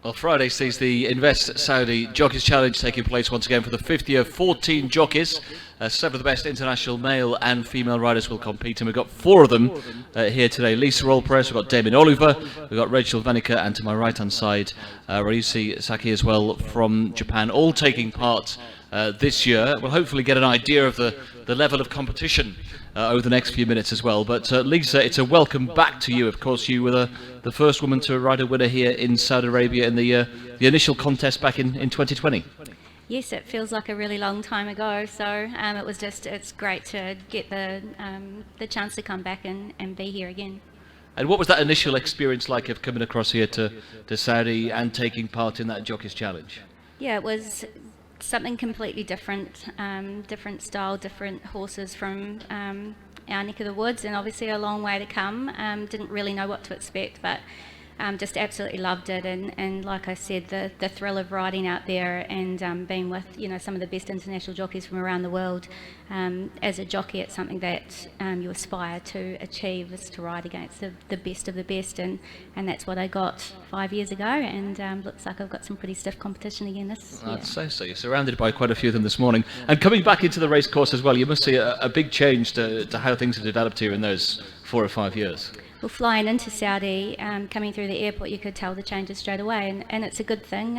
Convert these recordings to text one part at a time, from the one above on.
Well, Friday sees the Invest Saudi Jockeys Challenge taking place once again for the 5th year. 14 jockeys, 7 of the best international male and female riders will compete, and we've got 4 of them here today. Lisa Roll-Press, we've got Damien Oliver, we've got Rachel Vanica, and to my right hand side, Ryushi Saki as well from Japan, all taking part this year. We'll hopefully get an idea of the level of competition over the next few minutes as well. But Lisa, it's a welcome back to you. Of course, you were the first woman to ride a winner here in Saudi Arabia in the initial contest back in 2020. Yes, it feels like a really long time ago. So it's great to get the chance to come back and be here again. And what was that initial experience like of coming across here to Saudi and taking part in that Jockeys Challenge? Yeah, it was something completely different, different style, different horses from our neck of the woods, and obviously a long way to come. Didn't really know what to expect, but just absolutely loved it, and like I said, the thrill of riding out there and being with some of the best international jockeys from around the world. As a jockey, it's something that you aspire to achieve, is to ride against the best of the best, and that's what I got 5 years ago, and looks like I've got some pretty stiff competition again this year. I'd say so. You're surrounded by quite a few of them this morning, and coming back into the race course as well, you must see a big change to how things have developed here in those 4 or 5 years. Well, flying into Saudi, coming through the airport, you could tell the changes straight away, and it's a good thing.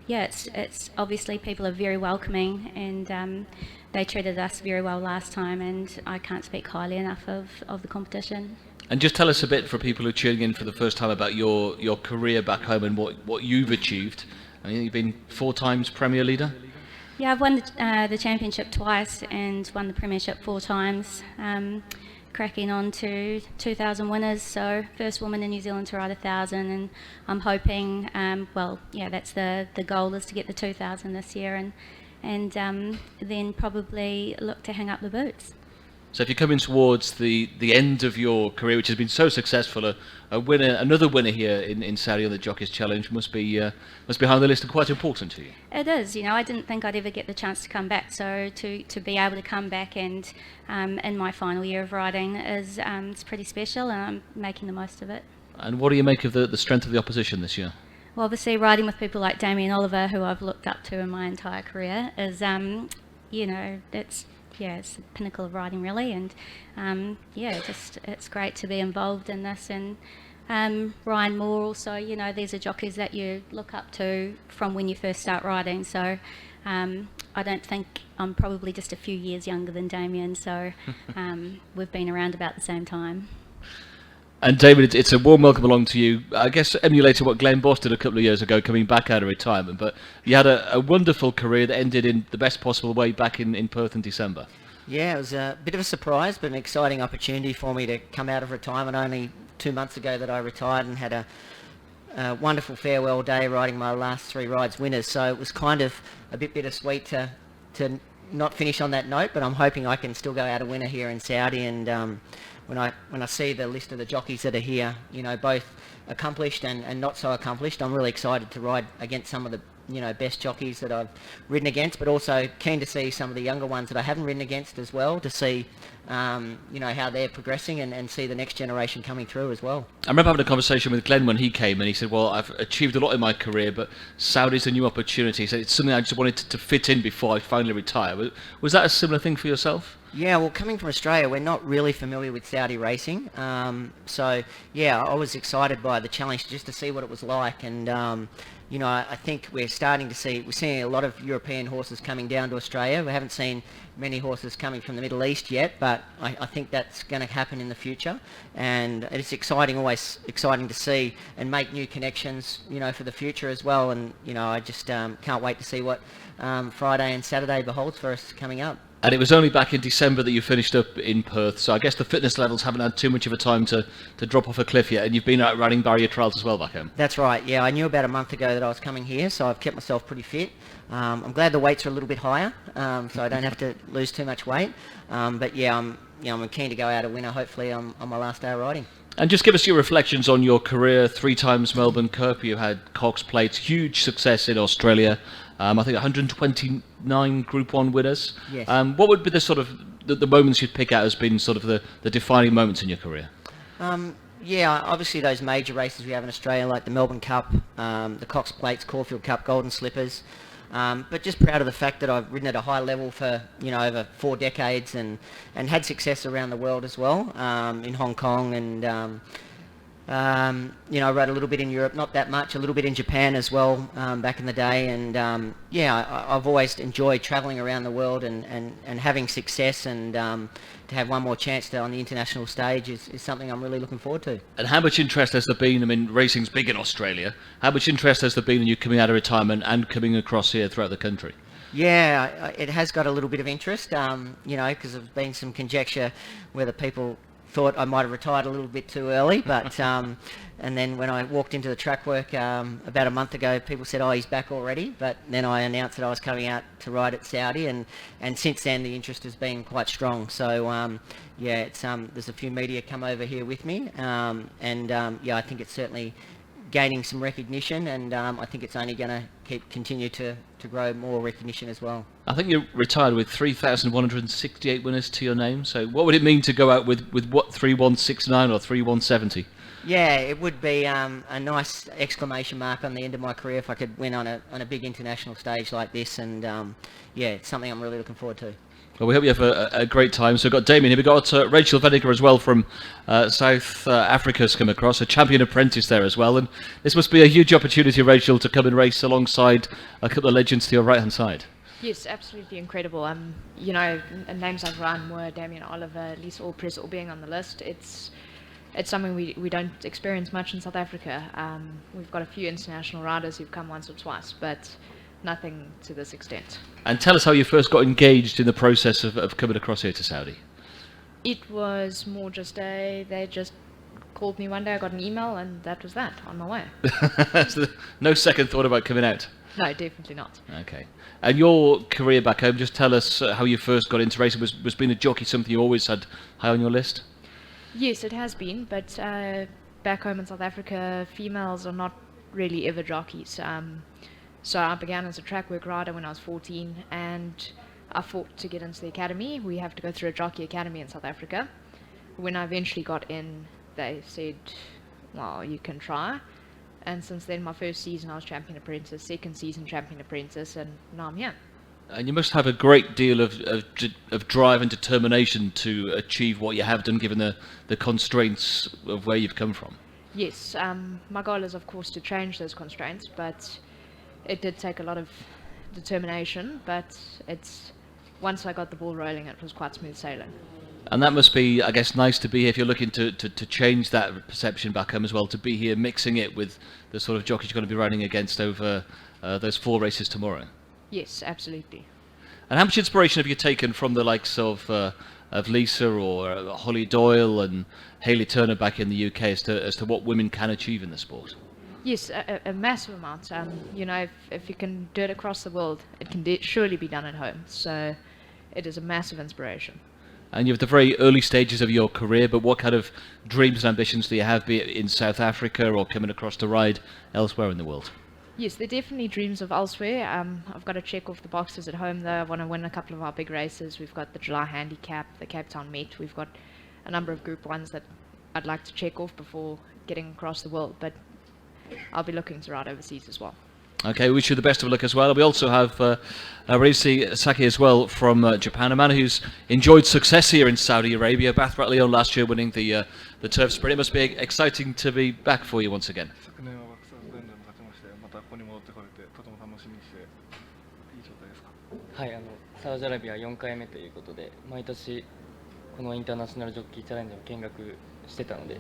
Yeah, it's obviously people are very welcoming, and they treated us very well last time, and I can't speak highly enough of the competition. And just tell us a bit for people who are tuning in for the first time about your career back home and what you've achieved. I mean, you've been 4 times Premier Leader? Yeah, I've won the championship twice and won the premiership 4 times. Cracking on to 2,000 winners, so first woman in New Zealand to ride 1,000, and I'm hoping, that's the goal, is to get the 2,000 this year, and then probably look to hang up the boots. So if you're coming towards the end of your career, which has been so successful, another winner here in Saudi on the Jockeys Challenge must be high on the list and quite important to you. It is. I didn't think I'd ever get the chance to come back, so to be able to come back and in my final year of riding is it's pretty special, and I'm making the most of it. And what do you make of the strength of the opposition this year? Well, obviously riding with people like Damien Oliver, who I've looked up to in my entire career, is it's the pinnacle of riding, really, and it's great to be involved in this. And Ryan Moore also, these are jockeys that you look up to from when you first start riding, so I don't think I'm probably just a few years younger than Damien, so we've been around about the same time. And David, it's a warm welcome along to you. I guess emulating what Glenn Boss did a couple of years ago, coming back out of retirement. But you had a wonderful career that ended in the best possible way back in Perth in December. Yeah, it was a bit of a surprise, but an exciting opportunity for me to come out of retirement. Only 2 months ago that I retired, and had a wonderful farewell day riding my last 3 rides winners. So it was kind of a bit bittersweet to not finish on that note, but I'm hoping I can still go out a winner here in Saudi. And when I see the list of the jockeys that are here, both accomplished and not so accomplished, I'm really excited to ride against some of the best jockeys that I've ridden against, but also keen to see some of the younger ones that I haven't ridden against as well, to see how they're progressing and see the next generation coming through as well. I remember having a conversation with Glenn when he came, and he said, well, I've achieved a lot in my career, but Saudi's a new opportunity, so it's something I just wanted to fit in before I finally retire. Was that a similar thing for yourself? Yeah, well, coming from Australia, we're not really familiar with Saudi racing, so yeah, I was excited by the challenge just to see what it was like. And I think we're seeing a lot of European horses coming down to Australia. We haven't seen many horses coming from the Middle East yet, but I think that's going to happen in the future, and it's always exciting to see and make new connections, for the future as well. And I just can't wait to see what Friday and Saturday beholds for us coming up. And it was only back in December that you finished up in Perth, so I guess the fitness levels haven't had too much of a time to drop off a cliff yet, and you've been out riding barrier trials as well back home. That's right, yeah. I knew about a month ago that I was coming here, so I've kept myself pretty fit. I'm glad the weights are a little bit higher, so I don't have to lose too much weight. But yeah, I'm keen to go out a winner, hopefully, on my last day of riding. And just give us your reflections on your career. 3 times Melbourne Cup, you had Cox Plates, huge success in Australia. I think 129 Group 1 winners. Yes. What would be the sort of the moments you'd pick out as being sort of the defining moments in your career? Yeah, obviously those major races we have in Australia, like the Melbourne Cup, the Cox Plates, Caulfield Cup, Golden Slippers. But just proud of the fact that I've ridden at a high level for, over 4 decades and had success around the world as well, in Hong Kong and, I rode a little bit in Europe, not that much, a little bit in Japan as well, back in the day. And, I've always enjoyed travelling around the world and having success, and to have one more chance on the international stage is something I'm really looking forward to. And how much interest has there been? I mean, racing's big in Australia. How much interest has there been in you coming out of retirement and coming across here throughout the country? Yeah, it has got a little bit of interest, because there's been some conjecture whether people thought I might have retired a little bit too early, but and then when I walked into the track work about a month ago, people said, "Oh, he's back already." But then I announced that I was coming out to ride at Saudi, and since then the interest has been quite strong. So it's there's a few media come over here with me, I think it's certainly gaining some recognition, and I think it's only going to continue to grow more recognition as well. I think you're retired with 3,168 winners to your name. So what would it mean to go out with what, 3,169 or 3,170? Yeah, it would be a nice exclamation mark on the end of my career if I could win on a big international stage like this, and it's something I'm really looking forward to. Well, we hope you have a great time. So we've got Damien here. We've got Rachel Venniger as well from South Africa's come across, a champion apprentice there as well. And this must be a huge opportunity, Rachel, to come and race alongside a couple of legends to your right-hand side. Yes, absolutely incredible. Names like Ryan Moore, Damien Oliver, Lisa Allpress all being on the list. It's something we don't experience much in South Africa. We've got a few international riders who've come once or twice, but nothing to this extent. And tell us how you first got engaged in the process of coming across here to Saudi. It was more just they just called me one day, I got an email, and that was that, on my way. So no second thought about coming out? No, definitely not. Okay. And your career back home, just tell us how you first got into racing. Was being a jockey something you always had high on your list? Yes, it has been, but back home in South Africa, females are not really ever jockeys. So I began as a track work rider when I was 14, and I fought to get into the academy. We have to go through a jockey academy in South Africa. When I eventually got in, they said, well, you can try. And since then, my first season I was champion apprentice, second season champion apprentice, and now I'm here. And you must have a great deal of drive and determination to achieve what you have done, given the constraints of where you've come from. Yes, my goal is of course to change those constraints, but it did take a lot of determination, but once I got the ball rolling, it was quite smooth sailing. And that must be, I guess, nice to be here if you're looking to change that perception back home as well, to be here mixing it with the sort of jockeys you're going to be riding against over those 4 races tomorrow. Yes, absolutely. And how much inspiration have you taken from the likes of Lisa or Holly Doyle and Hayley Turner back in the UK as to what women can achieve in the sport? Yes, a massive amount. If you can do it across the world, it can surely be done at home. So it is a massive inspiration. And you're at the very early stages of your career, but what kind of dreams and ambitions do you have, be it in South Africa or coming across to ride elsewhere in the world? Yes, there are definitely dreams of elsewhere. I've got to check off the boxes at home though. I want to win a couple of our big races. We've got the July Handicap, the Cape Town Met. We've got a number of Group 1s that I'd like to check off before getting across the world, but I'll be looking to ride overseas as well. Okay, we wish you the best of luck as well. We also have Reisi Saki as well from Japan, a man who's enjoyed success here in Saudi Arabia. Bathrat Leon last year winning the Turf Sprint. It must be exciting to be back for you once again. はい、サウジアラビア4回目ということで、毎年このインターナショナルジョッキーチャレンジを見学してたので、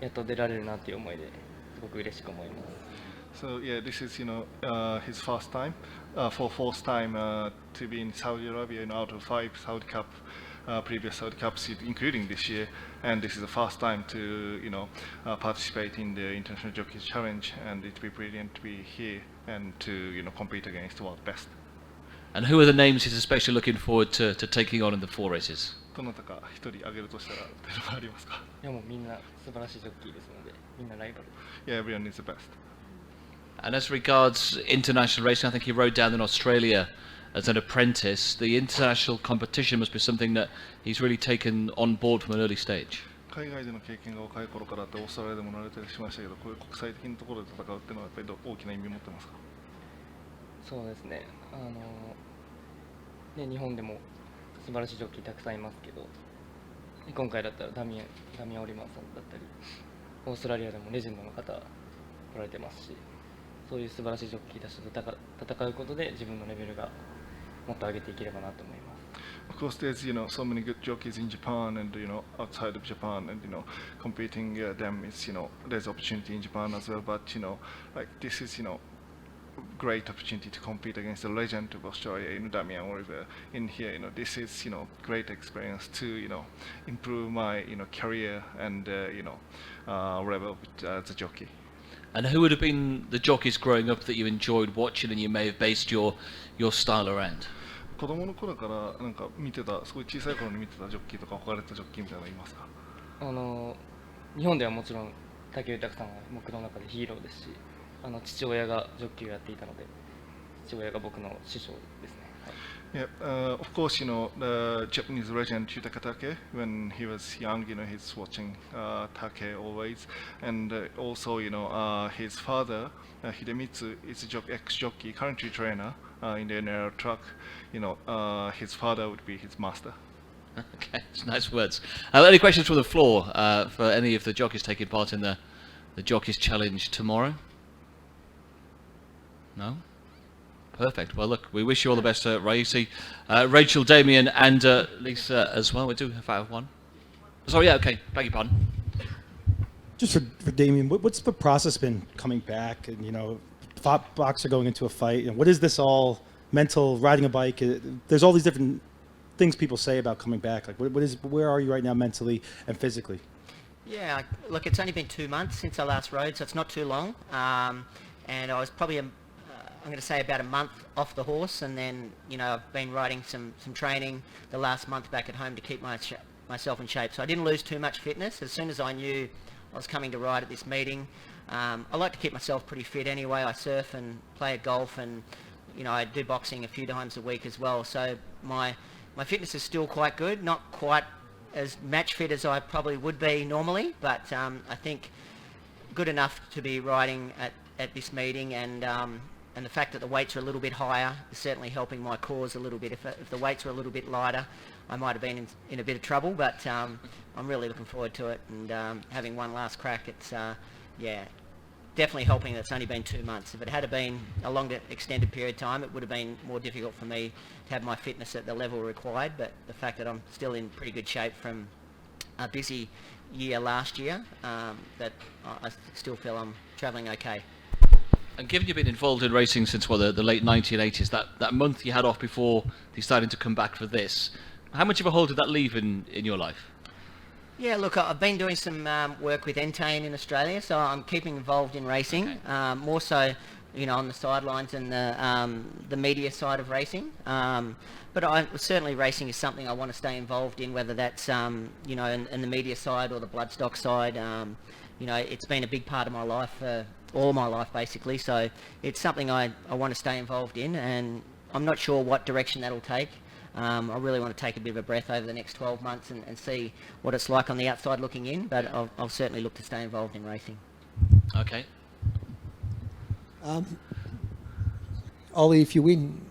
やっと出られるなという思いですごく嬉しく思います。 So yeah, this is his first time, fourth time to be in Saudi Arabia, out of 5 Saudi Cup, previous Saudi Cups, including this year, and this is the first time to participate in the International Jockey Challenge, and it'd be brilliant to be here and to compete against the world best. And who are the names he's especially looking forward to taking on in the 4 races? どなたか一人挙げるとしたら誰がありますか？いやもうみんな素晴らしいジョッキーですので、みんなライバル。Yeah, everyone is the best. And as regards international racing, I think he rode down in Australia as an apprentice. The international competition must be something that he's really taken on board from an early stage. 海外での経験が若い頃からあってオーストラリアでも乗られたりしましたけど、こういう国際的なところで戦うっていうのはやっぱり大きな意味を持ってますか？そうですね、日本でも素晴らしいジョッキーたくさんいますけど、今回だったらダミアン・オリマンさんだったり、オーストラリアでもレジェンドの方来られてますし、そういう素晴らしいジョッキーたちと戦うことで自分のレベルがもっと上げていければなと思います。Of course, there's so many good jockeys in Japan and outside of Japan, and competing them is there's opportunity in Japan as well. But like this is great opportunity to compete against the legend of Australia, Damian Oliver. In here, this is great experience to improve my career and level as a jockey. And who would have been the jockeys growing up that you enjoyed watching and you may have based your style around? 子供の頃からなんか見てた、すごい小さい頃に見てたジョッキーとか憧れたジョッキーみたいなのいますか？日本ではもちろん武豊さんは僕の中でヒーローですし、父親がジョッキーをやっていたので、父親が僕の師匠ですね。Yeah, of course, the Japanese legend Take, when he was young, he's watching Take always, and also, his father, Hidemitsu, is ex-jockey, currently trainer in the NRL truck. His father would be his master. Okay, it's nice words. Any questions from the floor for any of the jockeys taking part in the Jockeys Challenge tomorrow? No? Perfect. Well, look, we wish you all the best, Raisi, Rachel, Damien, and Lisa as well. We do have one. Sorry, yeah, okay. Beg your pardon. Just for Damien, what's the process been coming back? And boxer going into a fight. And what is this all mental? Riding a bike. There's all these different things people say about coming back. Like, where are you right now mentally and physically? Yeah, look, it's only been 2 months since I last rode, so it's not too long. And I was probably I'm going to say about a month off the horse, and then I've been riding some training the last month back at home to keep myself in shape. So I didn't lose too much fitness. As soon as I knew I was coming to ride at this meeting, I like to keep myself pretty fit anyway. I surf and play golf, and I do boxing a few times a week as well. So my fitness is still quite good, not quite as match fit as I probably would be normally, but I think good enough to be riding at this meeting, and the fact that the weights are a little bit higher is certainly helping my cause a little bit. If the weights were a little bit lighter, I might have been in a bit of trouble, but I'm really looking forward to it, and having one last crack. It's definitely helping that it's only been 2 months. If it had been a longer extended period of time, it would have been more difficult for me to have my fitness at the level required, but the fact that I'm still in pretty good shape from a busy year last year, that I still feel I'm travelling okay. And given you've been involved in racing since the late 1980s, that month you had off before deciding to come back for this, how much of a hold did that leave in your life? Yeah, look, I've been doing some work with Entain in Australia, so I'm keeping involved in racing, okay. More so, on the sidelines and the media side of racing. But certainly racing is something I want to stay involved in, whether that's in the media side or the bloodstock side. It's been a big part of my life, all my life basically, so it's something I want to stay involved in, and I'm not sure what direction that'll take. I really want to take a bit of a breath over the next 12 months and see what it's like on the outside looking in, but I'll certainly look to stay involved in racing. Okay. Ollie, if you win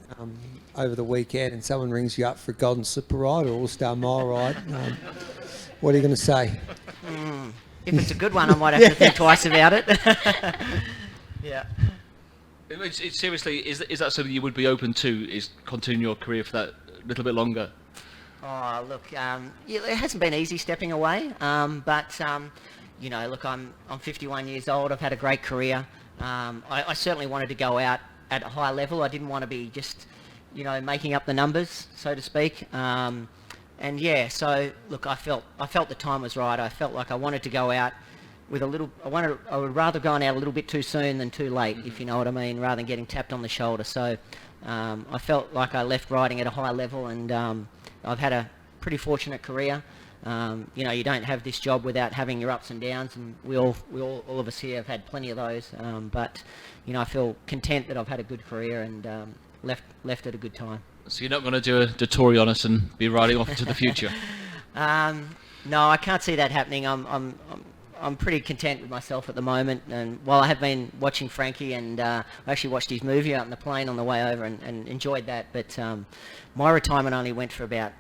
over the weekend and someone rings you up for a Golden Slipper ride or All-Star Mile ride, what are you going to say? If it's a good one, I might have to think twice about it. Yeah. Seriously, is that something you would be open to, is continuing your career for that little bit longer? Oh, look, it hasn't been easy stepping away, but look, I'm 51 years old. I've had a great career. I certainly wanted to go out at a high level. I didn't want to be just, making up the numbers, so to speak. And yeah, so look, I felt the time was right. I felt like I wanted to go out with I would rather go out a little bit too soon than too late, if you know what I mean, rather than getting tapped on the shoulder. So I felt like I left riding at a high level, and I've had a pretty fortunate career. You don't have this job without having your ups and downs, and we all of us here have had plenty of those. But I feel content that I've had a good career and left at a good time. So you're not going to do a tutorial on us and be riding off into the future? No, I can't see that happening. I'm pretty content with myself at the moment. And while I have been watching Frankie, and I actually watched his movie out in the plane on the way over and enjoyed that. But my retirement only went for about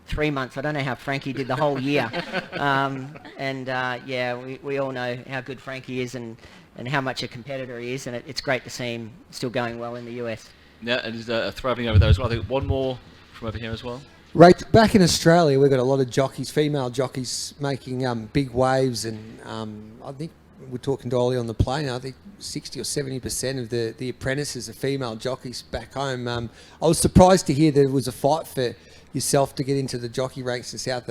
3 months. I don't know how Frankie did the whole year. Yeah, we all know how good Frankie is and how much a competitor he is. And it's great to see him still going well in the US. Yeah, and he's thriving over there as well. I think one more from over here as well. Right, back in Australia, we've got a lot of jockeys, female jockeys, making big waves, and I think we're talking to Ollie on the plane. I think 60 or 70% of the apprentices are female jockeys back home. I was surprised to hear there was a fight for yourself to get into the jockey ranks in South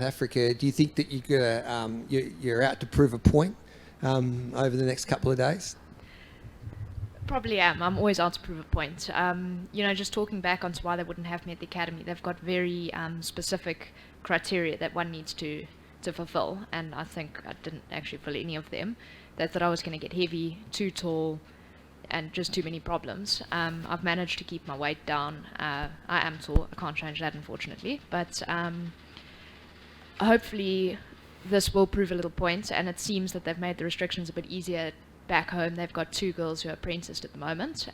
Africa. Do you think that you're out to prove a point over the next couple of days? Probably am. I'm always out to prove a point. Just talking back onto why they wouldn't have me at the academy, they've got very specific criteria that one needs to fulfill, and I think I didn't actually fill any of them. They thought I was going to get heavy, too tall, and just too many problems. I've managed to keep my weight down. I am tall. I can't change that, unfortunately. But hopefully this will prove a little point, and it seems that they've made the restrictions a bit easier back home. They've got 2 girls who are apprenticed at the moment.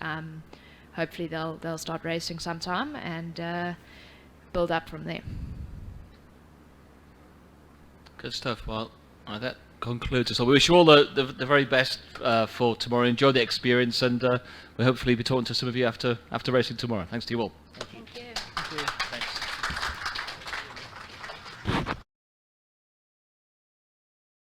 Hopefully they'll start racing sometime and build up from there. Good stuff. Well, that concludes us all. We wish you all the very best for tomorrow. Enjoy the experience, and we'll hopefully be talking to some of you after racing tomorrow. Thanks to you all. Thank you. Thank you.